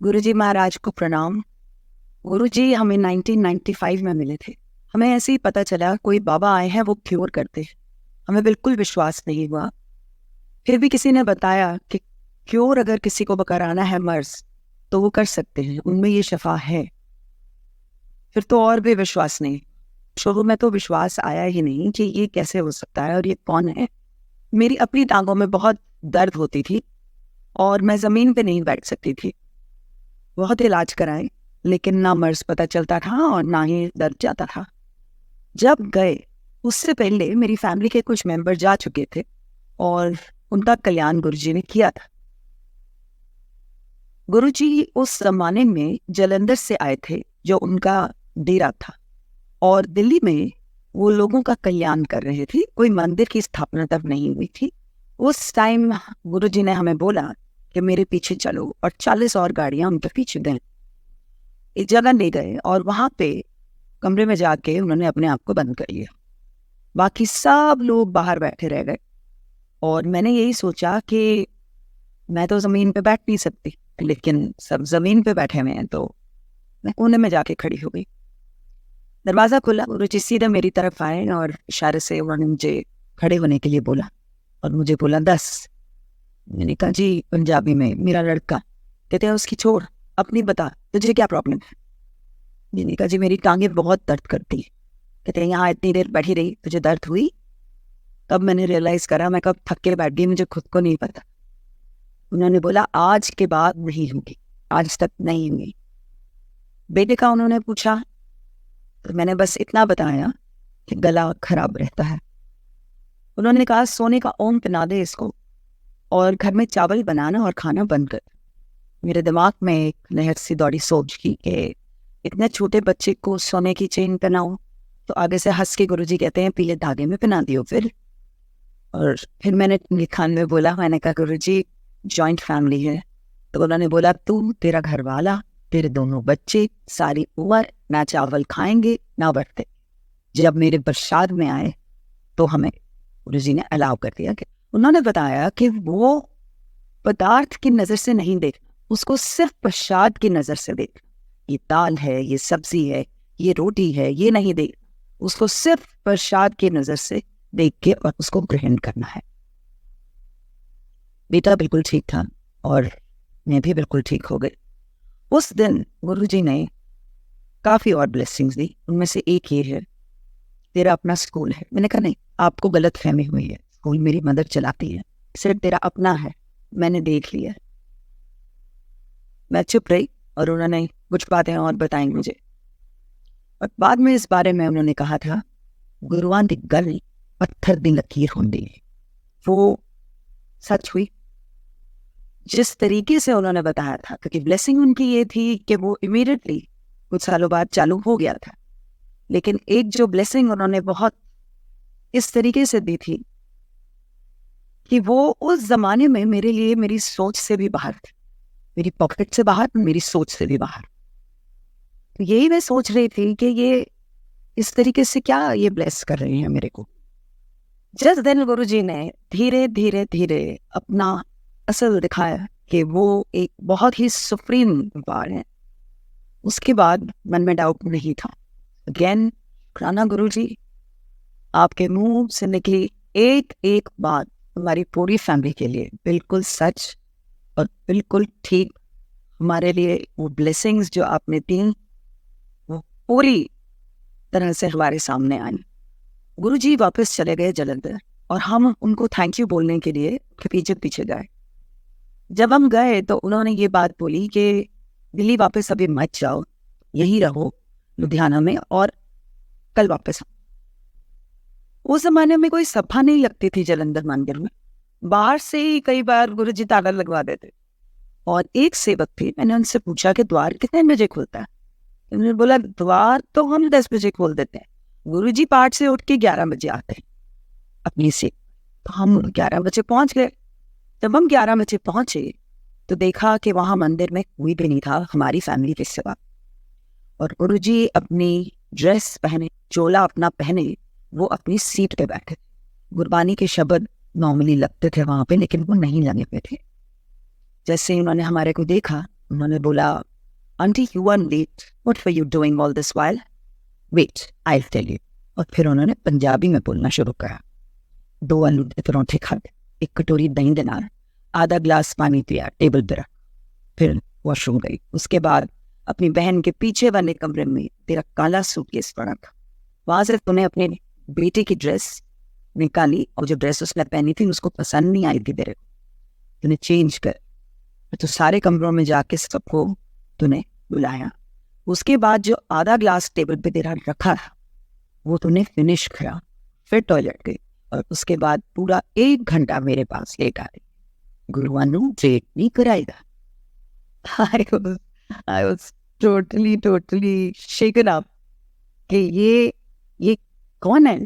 गुरुजी महाराज को प्रणाम। गुरुजी हमें 1995 में मिले थे। हमें ऐसे ही पता चला कोई बाबा आए हैं, वो क्योर करते हैं। हमें बिल्कुल विश्वास नहीं हुआ। फिर भी किसी ने बताया कि क्योर अगर किसी को कराना है मर्ज, तो वो कर सकते हैं, उनमें ये शफा है। फिर तो और भी विश्वास नहीं। शुरू में तो विश्वास आया ही नहीं कि ये कैसे हो सकता है और ये कौन है। मेरी अपनी टांगों में बहुत दर्द होती थी और मैं ज़मीन पे नहीं बैठ सकती थी। बहुत इलाज कराए, लेकिन ना मर्ज पता चलता था और ना ही दर्द जाता था। जब गए, उससे पहले मेरी फैमिली के कुछ मेंबर जा चुके थे और उनका कल्याण गुरुजी ने किया था। गुरुजी उस जमाने में जलंधर से आए थे, जो उनका डेरा था, और दिल्ली में वो लोगों का कल्याण कर रहे थे। कोई मंदिर की स्थापना तब नहीं हुई थी। उस टाइम गुरुजी ने हमें बोला कि मेरे पीछे चलो, और 40 और गाड़ियां उनके पीछे दें। एक जगह ले गए और वहां पे कमरे में जाके उन्होंने अपने आप को बंद कर लिया। बाकी सब लोग बाहर बैठे रह गए और मैंने यही सोचा कि मैं तो ज़मीन पे बैठ नहीं सकती, लेकिन सब ज़मीन पे बैठे हुए हैं, तो मैं कोने में जाके खड़ी हो गई। दरवाज़ा खुला, गुरुजी सीधे मेरी तरफ आए और इशारे से उन्होंने मुझे खड़े होने के लिए बोला और मुझे बोला 10। मैंने कहा जी पंजाबी में, मेरा लड़का। कहते हैं उसकी छोड़, अपनी बता, तुझे क्या प्रॉब्लम है। मैंने कहा जी मेरी टांगें बहुत दर्द करती है। कहते हैं यहाँ इतनी देर बैठी रही, तुझे दर्द हुई? तब मैंने रियलाइज करा मैं कब थक के बैठ गई, मुझे खुद को नहीं पता। उन्होंने बोला आज के बाद नहीं होगी, आज तक नहीं हुई। बेटे का उन्होंने पूछा, तो मैंने बस इतना बताया कि गला खराब रहता है। उन्होंने कहा सोने का ओम पिला दे इसको और घर में चावल बनाना और खाना बंद कर। मेरे दिमाग में एक लहर सी दौड़ी सोच की कि इतने छोटे बच्चे को सोने की चेन पहनाओ, तो आगे से हंस के गुरुजी कहते हैं पीले धागे में पहना दियो फिर। और फिर मैंने लिखान में बोला, मैंने कहा गुरुजी जॉइंट फैमिली है। तो उन्होंने बोला तू, तेरा घर वाला, तेरे दोनों बच्चे, सारी उम्र ना चावल खाएंगे ना बरते। जब मेरे प्रसाद में आए तो हमें गुरुजी ने अलाउ कर दिया। कि उन्होंने बताया कि वो पदार्थ की नज़र से नहीं देखना, उसको सिर्फ प्रसाद की नज़र से देखना। ये दाल है, ये सब्जी है, ये रोटी है, ये नहीं देखना, उसको सिर्फ प्रसाद की नज़र से देख के और उसको ग्रहण करना है। बेटा बिल्कुल ठीक था और मैं भी बिल्कुल ठीक हो गई। उस दिन गुरुजी ने काफ़ी और ब्लेसिंग्स दी। उनमें से एक ये है, तेरा अपना स्कूल है। मैंने कहा नहीं, आपको गलत फहमी हुई है, स्कूल मेरी मदर चलाती है, सिर्फ तेरा अपना है, मैंने देख लिया। मैं चुप रही और उन्होंने कुछ बातें और बताई मुझे। और बाद में इस बारे में उन्होंने कहा था, गुरुआं दी गल पत्थर दी लकीर होंदी है। वो सच हुई। जिस तरीके से उन्होंने बताया था, क्योंकि ब्लेसिंग उनकी ये थी कि वो इमीडिएटली कुछ सालों बाद चालू हो गया था, लेकिन एक जो ब्लेसिंग उन्होंने बहुत इस तरीके से दी थी कि वो उस जमाने में मेरे लिए मेरी सोच से भी बाहर थी, मेरी पॉकेट से बाहर, मेरी सोच से भी बाहर। तो यही मैं सोच रही थी कि ये इस तरीके से क्या ये ब्लेस कर रहे हैं मेरे को। जिस दिन गुरुजी ने धीरे धीरे धीरे अपना असल दिखाया कि वो एक बहुत ही सुप्रीम पावर है, उसके बाद मन में डाउट नहीं था। अगेन शुक्राना गुरुजी, आपके मुंह से निकली एक एक बात हमारी पूरी फैमिली के लिए बिल्कुल सच और बिल्कुल ठीक। हमारे लिए वो ब्लेसिंग्स जो आपने दी, वो पूरी तरह से हमारे सामने आई। गुरुजी वापस चले गए जलंधर और हम उनको थैंक यू बोलने के लिए पीछे पीछे गए। जब हम गए तो उन्होंने ये बात बोली कि दिल्ली वापस अभी मत जाओ, यहीं रहो लुधियाना में और कल वापस आओ। उस जमाने में कोई सभा नहीं लगती थी जलंधर मंदिर में, बाहर से ही कई बार गुरुजी ताला लगवा देते। और एक सेवक थे, मैंने उनसे पूछा कि द्वार कितने बजे खुलता है। उन्होंने बोला द्वार तो हम 10 बजे खोल देते हैं, गुरुजी पाठ से उठ के 11 बजे आते हैं अपनी से। तो हम 11 बजे पहुंच गए। जब हम 11 बजे पहुंचे तो देखा कि वहां मंदिर में कोई भी नहीं था हमारी फैमिली के सिवा। और गुरुजी अपनी ड्रेस पहने, चोला अपना पहने, वो अपनी सीट पे बैठे। गुरबानी के शब्द नॉर्मली लगते थे वहां पे, लेकिन वो नहीं लगे पे थे। जैसे ही उन्होंने हमारे को देखा उन्होंने बोला, aunty you are late, what were you doing all this while, wait I will tell you. और फिर उन्होंने पंजाबी में बोलना शुरू करा। 2 आलू के पराठे खाए, 1 कटोरी दही देना, आधा ग्लास पानी पिया, टेबल पर रख, फिर वॉशरूम गई। उसके बाद अपनी बहन के पीछे वाले कमरे में तेरा काला सूटकेस पड़ा था, वहां से तूने अपने बेटे की ड्रेस निकाली, और जो ड्रेस उसने पहनी थी उसको पसंद नहीं आई थी तेरे को, तूने चेंज कर, तो सारे कमरों में जाके सबको तूने बुलाया। उसके बाद जो आधा ग्लास टेबल पे तेरा रखा था वो तूने फिनिश करा, फिर टॉयलेट गई, और उसके बाद पूरा 1 घंटा मेरे पास लेट आ रही, गुरुवानु वेट नहीं कराएगा। I was totally shaken up कि ये कौन है,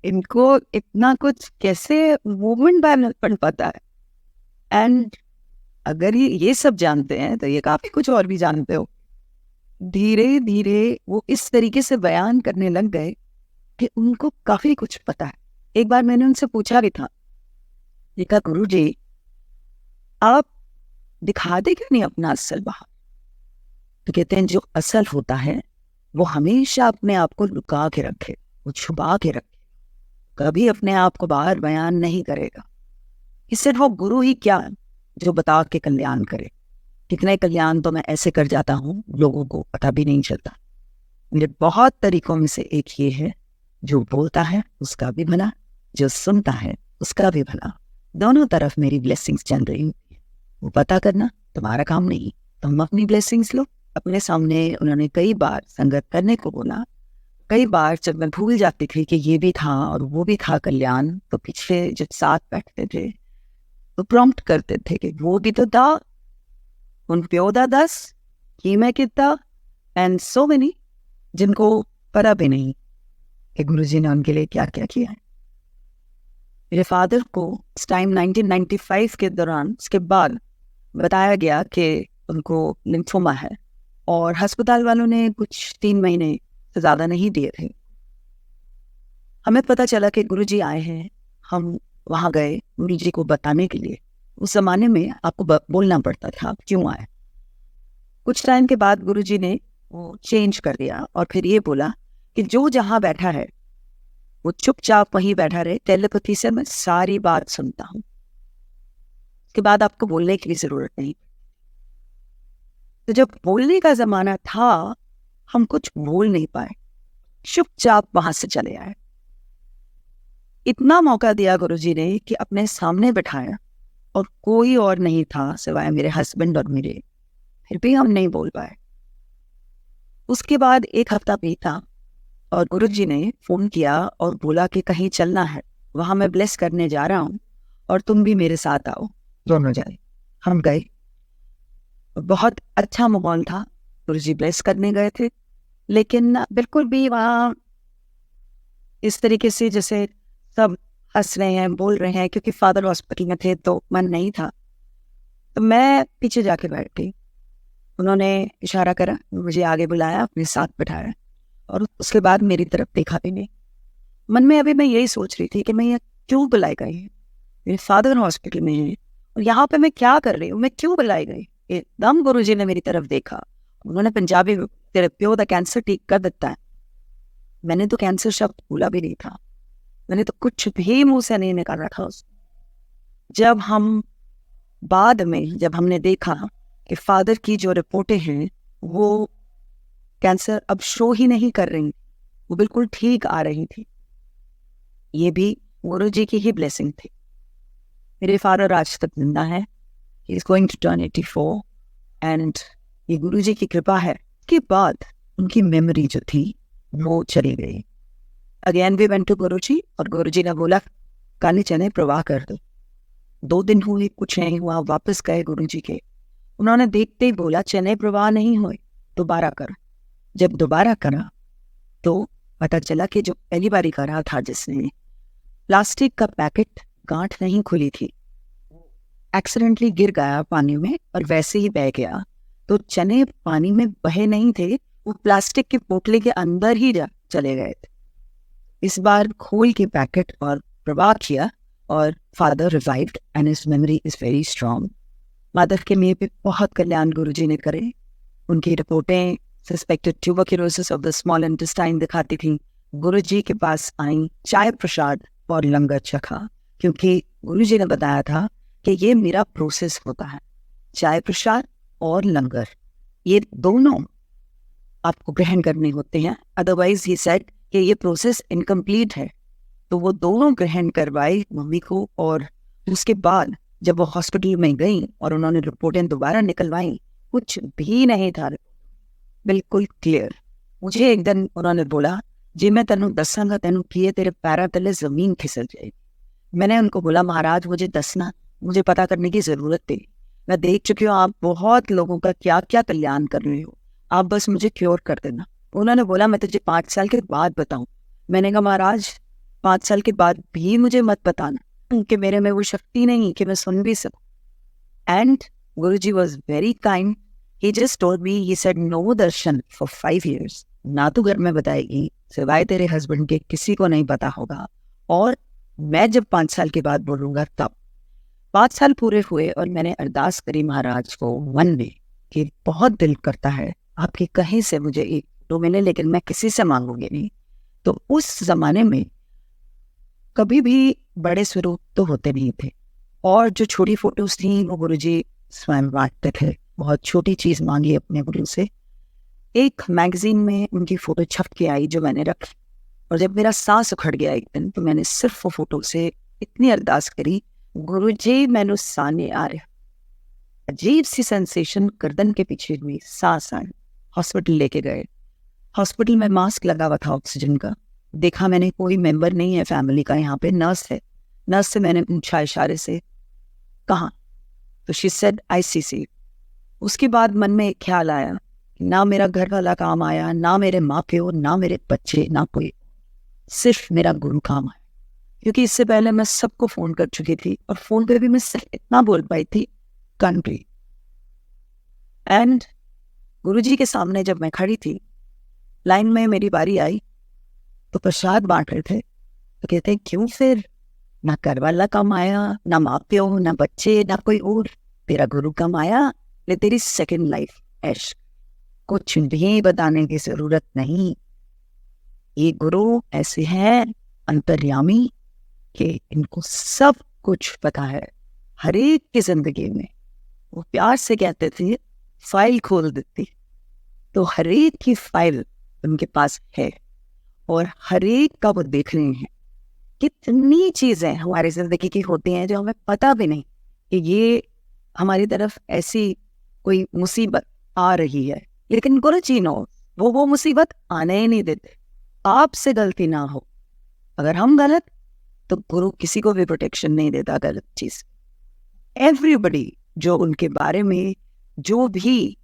इनको इतना कुछ कैसे मूवमेंट बैलेंस पढ़ पाता है। एंड अगर ये सब जानते हैं तो ये काफी कुछ और भी जानते हो। धीरे धीरे वो इस तरीके से बयान करने लग गए कि उनको काफी कुछ पता है। एक बार मैंने उनसे पूछा भी था, देखा गुरु जी आप दिखाते क्यों नहीं अपना असल बाहर? तो कहते हैं जो असल होता है वो हमेशा अपने आप को लुका के रखे, वो छुपा के रखे, कभी अपने आप को बाहर बयान नहीं करेगा। इससे वो गुरु ही क्या जो बता के कल्याण करे। कितने कल्याण तो मैं ऐसे कर जाता हूँ लोगों को पता भी नहीं चलता। मेरे बहुत तरीकों में से एक ये है, जो बोलता है उसका भी भला, जो सुनता है उसका भी भला, दोनों तरफ मेरी ब्लेसिंग्स चल रही होती है। वो पता करना तुम्हारा काम नहीं, तुम अपनी ब्लेसिंग्स लो अपने सामने। उन्होंने कई बार संगत करने को बोला, कई बार जब मैं भूल जाती थी कि ये भी था और वो भी था कल्याण, तो पीछे जब साथ बैठते थे तो प्रॉम्प्ट करते थे कि वो भी तो था, उन प्यो दा 10 कि मैं कितना, एंड सो मेनी जिनको पता भी नहीं कि गुरुजी ने उनके लिए क्या क्या किया है। मेरे फादर को इस टाइम 1995 के दौरान उसके बाद बताया गया कि उनको लिम्फोमा है, और अस्पताल वालों ने कुछ 3 महीने से ज़्यादा नहीं दिए थे। हमें पता चला कि गुरुजी आए हैं, हम वहाँ गए गुरुजी को बताने के लिए। उस ज़माने में आपको बोलना पड़ता था आप क्यों आए। कुछ टाइम के बाद गुरुजी ने वो चेंज कर दिया और फिर ये बोला कि जो जहाँ बैठा है वो चुपचाप वहीं बैठा रहे, टेलीपैथी से मैं सारी बात सुनता हूँ, उसके बाद आपको बोलने की भी जरूरत नहीं। तो जब बोलने का जमाना था हम कुछ बोल नहीं पाए, चुपचाप वहां से चले आए। इतना मौका दिया गुरुजी ने कि अपने सामने बैठाया, और कोई और नहीं था सिवाय मेरे हस्बैंड और मेरे, फिर भी हम नहीं बोल पाए। उसके बाद 1 हफ्ता बीता और गुरुजी ने फोन किया और बोला कि कहीं चलना है, वहां मैं ब्लेस करने जा रहा हूँ और तुम भी मेरे साथ आओ, दोनों जाए। हम गए, बहुत अच्छा माहौल था, गुरुजी ब्लेस करने गए थे, लेकिन बिल्कुल भी वहाँ इस तरीके से जैसे सब हंस रहे हैं बोल रहे हैं, क्योंकि फादर हॉस्पिटल में थे तो मन नहीं था। तो मैं पीछे जाके बैठ गई, उन्होंने इशारा करा, मुझे आगे बुलाया, अपने साथ बिठाया, और उसके बाद मेरी तरफ देखा भी नहीं। मन में अभी मैं यही सोच रही थी कि मैं ये क्यों बुलाई गई, मेरे फादर हॉस्पिटल में है और यहाँ पे मैं क्या कर रही हूँ, मैं क्यों बुलाई गई। एकदम गुरुजी ने मेरी तरफ देखा, उन्होंने पंजाबी में, तेरे प्यो दा कैंसर ठीक कर देता है। मैंने तो कैंसर शब्द भूला भी नहीं था, मैंने तो कुछ भी मुंह से नहीं निकाला था उसको। जब हम बाद में जब हमने देखा कि फादर की जो रिपोर्टें हैं वो कैंसर अब शो ही नहीं कर रही, वो बिल्कुल ठीक आ रही थी, ये भी गुरुजी की ही ब्लेसिंग थी। मेरे फादर आज तक जिंदा है, he is going to turn 84, and ये गुरुजी की कृपा है। के बाद उनकी मेमोरी जो थी वो चली गई। अगेन वी वेंट टू गुरुजी, और गुरुजी ने बोला काले चने प्रवाह कर दो। 2 दिन हुए, कुछ नहीं हुआ, वापस गए गुरुजी के, उन्होंने देखते ही बोला चने प्रवाह नहीं हुए, दोबारा कर। जब दोबारा करा तो पता चला कि जो पहली बारी करा था जिसने, प्लास्टिक का पैकेट गांठ नहीं खुली थी, एक्सीडेंटली गिर गया पानी में और वैसे ही बह गया। तो चने पानी में बहे नहीं थे, वो प्लास्टिक के पोटले के अंदर ही चले गए थे। इस बार खोल के पैकेट और प्रवाह किया और father revived and his memory is very strong. Madhav के लिए भी बहुत कल्याण गुरुजी ने करे। उनकी रिपोर्टें suspected tuberculosis of the small intestine दिखाती थी। गुरुजी के पास आई, चाय प्रसाद और लंगर चखा, क्योंकि गुरुजी ने बताया था कि ये मेरा प्रोसेस होता है, चाय प्रसाद और लंगर, ये दोनों आपको ग्रहण करने होते हैं, अदरवाइज ही सेड कि ये प्रोसेस इनकम्प्लीट है। तो वो दोनों ग्रहण करवाई मम्मी को, और उसके बाद जब वो हॉस्पिटल में गई और उन्होंने रिपोर्टें दोबारा निकलवाई, कुछ भी नहीं था, बिल्कुल क्लियर। मुझे एक दिन उन्होंने बोला, जी मैं तेनू दसांगा तेनू किए तेरे पैरों तले जमीन खिसक जाएगी। मैंने उनको बोला, महाराज मुझे दसना, मुझे पता करने की जरूरत थी, मैं देख चुकी हूँ आप बहुत लोगों का क्या क्या कल्याण कर रहे हो, आप बस मुझे क्योर कर देना। उन्होंने बोला मैं तुझे 5 साल के बाद बताऊं। मैंने कहा महाराज 5 साल के बाद भी मुझे मत बताना, क्योंकि मेरे में वो शक्ति नहीं कि मैं सुन भी सकूं। And Guruji was very kind, he just told me, he said no darshan for 5 years, ना तो घर में बताएगी, सिवाय तेरे हस्बैंड के किसी को नहीं पता होगा, और मैं जब 5 साल के बाद बोलूंगा तब। 5 साल पूरे हुए और मैंने अरदास करी महाराज को मन में कि बहुत दिल करता है आपके कहीं से मुझे एक फोटो मिले, लेकिन मैं किसी से मांगूंगी नहीं। तो उस जमाने में कभी भी बड़े स्वरूप तो होते नहीं थे, और जो छोटी फोटोज थी वो गुरुजी स्वयं बांटते थे। बहुत छोटी चीज मांगी अपने गुरु से। एक मैगजीन में उनकी फोटो छप के आई जो मैंने रखी, और जब मेरा सांस उखड़ गया एक दिन, तो मैंने सिर्फ वो फोटो से इतनी अरदास करी, गुरुजी मैनू साने आ रहा। अजीब सी सेंसेशन गर्दन के पीछे हुई, सांस आई, हॉस्पिटल लेके गए। हॉस्पिटल में मास्क लगा हुआ था ऑक्सीजन का, देखा मैंने कोई मेंबर नहीं है फैमिली का यहाँ पे, नर्स है। नर्स से मैंने पूछा इशारे से कहाँ, तो शी सेड आईसीसी। उसके बाद मन में एक ख्याल आया, ना मेरा घर वाला काम आया, ना मेरे माँ प्यो, ना मेरे बच्चे, ना कोई, सिर्फ मेरा गुरु काम आया। क्योंकि इससे पहले मैं सबको फोन कर चुकी थी, और फोन पे भी मैं सिर्फ इतना बोल पाई थी, कंट्री। एंड गुरुजी के सामने जब मैं खड़ी थी, लाइन में मेरी बारी आई, तो प्रसाद बांट रहे थे, तो कहते क्यों फिर, ना घर वाला कम आया, ना माँ प्यो, ना बच्चे, ना कोई और, तेरा गुरु कम आया, ले तेरी सेकंड लाइफ ऐश, कुछ भी बताने की जरूरत नहीं। ये गुरु ऐसे हैं अंतर्यामी कि इनको सब कुछ पता है हर एक की जिंदगी में। वो प्यार से कहते थे फाइल खोल देती, तो हर एक की फाइल उनके पास है, और हर एक का वो देख रहे हैं। कितनी चीजें हमारी जिंदगी की होती हैं जो हमें पता भी नहीं कि ये हमारी तरफ ऐसी कोई मुसीबत आ रही है, लेकिन गुरुजी नो, वो मुसीबत आने ही नहीं देते। आपसे गलती ना हो, अगर हम गलत, तो गुरु किसी को भी प्रोटेक्शन नहीं देता गलत चीज। एवरीबडी जो उनके बारे में जो भी,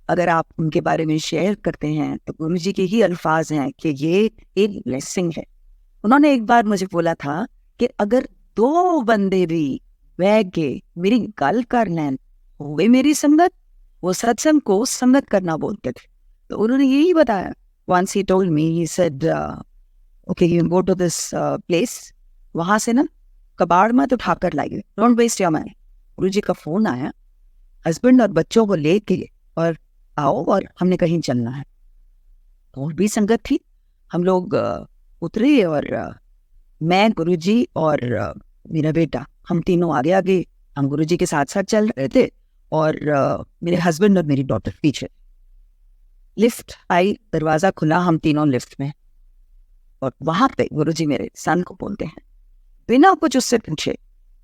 अगर आप उनके बारे में शेयर करते हैं, तो गुरुजी के ही अल्फाज हैं कि ये एक ब्लेसिंग है। उन्होंने एक बार मुझे बोला था कि अगर 2 बंदे भी बह के मेरी गल कर लें, हुए मेरी संगत, वो सत्संग को संगत करना बोलते थे। तो उन्होंने यही बताया। Once he told me, he said, okay, you go to this place, वहां से ना कबाड़ मत उठाकर लाइए, डोंट वेस्ट योर मनी। गुरुजी का फोन आया, हस्बैंड और बच्चों को लेके और आओ, और हमने कहीं चलना है। और भी संगत थी, हम लोग उतरे, और मैं, गुरुजी और मेरा बेटा, हम तीनों आगे आगे, हम गुरुजी के साथ साथ चल रहे थे, और मेरे हस्बैंड और मेरी डॉटर पीछे। लिफ्ट आई, दरवाजा खुला, हम तीनों लिफ्ट में, और वहां पे गुरुजी मेरे सन को बोलते हैं बिना कुछ उससे पूछे,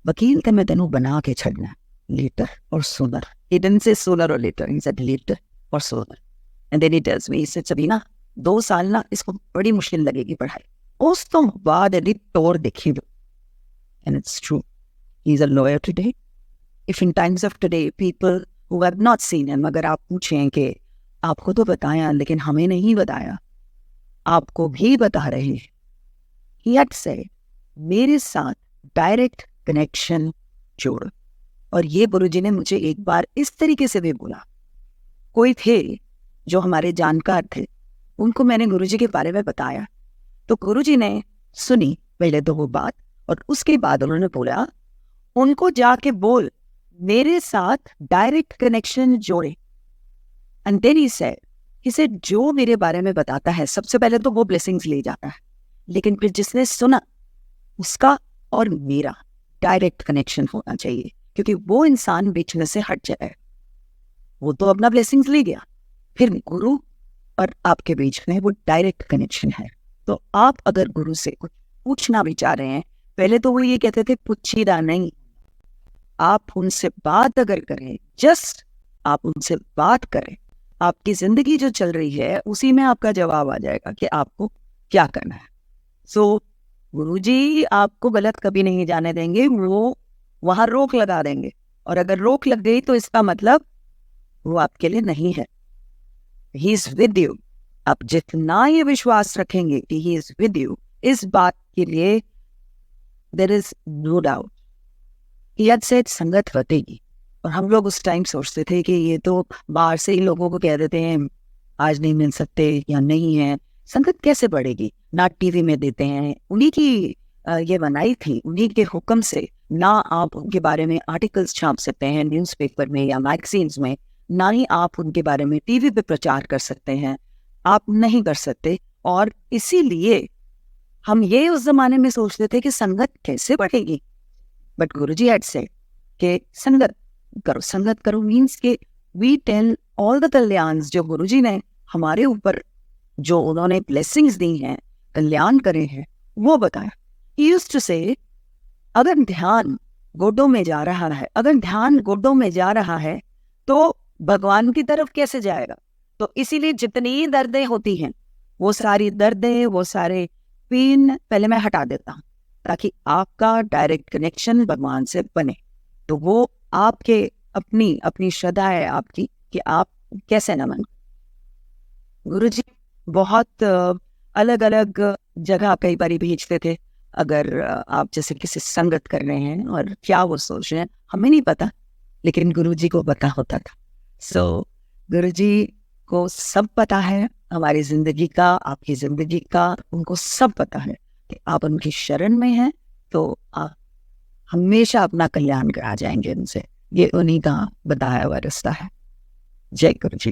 वकील ते मैं तेनू बना के छड़ना, लेटर और सोनर। He didn't say sooner or later, he said later or sooner. And then he tells me, he said Sabina 2 साल ना इसको बड़ी मुश्किल लगेगी पढ़ाई, उस तो बाद यदि तोड़ देखी दो। And it's true, he's a lawyer today. If in times of today people who have not seen him, अगर आप पूछें कि आपको तो बताया लेकिन हमें नहीं बताया, आपको भी बता रहे हैं, he had said मेरे साथ डायरेक्ट कनेक्शन जोड़। और ये गुरुजी ने मुझे एक बार इस तरीके से भी बोला, कोई थे जो हमारे जानकार थे, उनको मैंने गुरुजी के बारे में बताया, तो गुरुजी ने सुनी पहले तो वो बात, और उसके बाद उन्होंने बोला उनको जाके बोल मेरे साथ डायरेक्ट कनेक्शन जोड़े। एंड देन ही सेड, इसे जो मेरे बारे में बताता है सबसे पहले तो वो ब्लेसिंग्स ले जाता है, लेकिन फिर जिसने सुना उसका और मेरा डायरेक्ट कनेक्शन होना चाहिए, क्योंकि वो इंसान बीच में से हट जाए। वो तो अपना ब्लेसिंग्स ले गया, फिर गुरु और आपके बीच में वो डायरेक्ट कनेक्शन है। तो आप अगर गुरु से कुछ पूछना भी चाह रहे हैं, पहले तो वो ये कहते थे पूछीदा नहीं, आप उनसे बात अगर करें, जस्ट आप उनसे बात करें, आपकी जिंदगी जो चल रही है उसी में आपका जवाब आ जाएगा कि आपको क्या करना है। सो गुरुजी आपको गलत कभी नहीं जाने देंगे, वो वहां रोक लगा देंगे, और अगर रोक लग गई तो इसका मतलब वो आपके लिए नहीं है। He is with you. आप जितना ये विश्वास रखेंगे कि ही इज विद यू, इस बात के लिए देयर इज नो डाउट कि आज से संगत बतेगी। और हम लोग उस टाइम सोचते थे कि ये तो बाहर से ही लोगों को कह देते हैं आज नहीं मिल सकते या नहीं है, संगत कैसे बढ़ेगी, ना टीवी में देते हैं। उन्हीं की ये बनाई थी, उन्हीं के हुक्म से ना आप उनके बारे में आर्टिकल्स छाप सकते हैं न्यूज़पेपर में या मैगजीन्स में, ना ही आप उनके बारे में टीवी पे प्रचार कर सकते हैं, आप नहीं कर सकते। और इसीलिए हम ये उस जमाने में सोचते थे कि संगत कैसे बढ़ेगी। बट गुरुजी हैड सेड कि संगत करो मीन्स के वी टेल ऑल द कल्याण्स जो गुरुजी ने हमारे ऊपर, जो उन्होंने ब्लेसिंग्स दी हैं, कल्याण करे हैं, वो बताया। ही यूज्ड टू से अगर ध्यान गोडों में जा रहा है, अगर ध्यान गोडों में जा रहा है तो भगवान की तरफ कैसे जाएगा। तो इसीलिए जितनी दर्दें होती हैं, वो सारी दर्दें, वो सारे पेन पहले मैं हटा देता हूँ, ताकि आपका डायरेक्ट कनेक्शन भगवान से बने। तो वो आपके अपनी अपनी श्रद्धा है आपकी कि आप कैसे नमन। गुरुजी बहुत अलग अलग जगह कई बार भेजते थे। अगर आप जैसे किसी संगत कर रहे हैं और क्या वो सोच रहे हैं हमें नहीं पता, लेकिन गुरुजी को पता होता था। सो गुरुजी को सब पता है हमारी जिंदगी का, आपकी जिंदगी का, उनको सब पता है कि आप उनकी शरण में हैं तो आप हमेशा अपना कल्याण करा जाएंगे उनसे। ये उन्हीं का बताया हुआ रास्ता है। जय गुरु जी।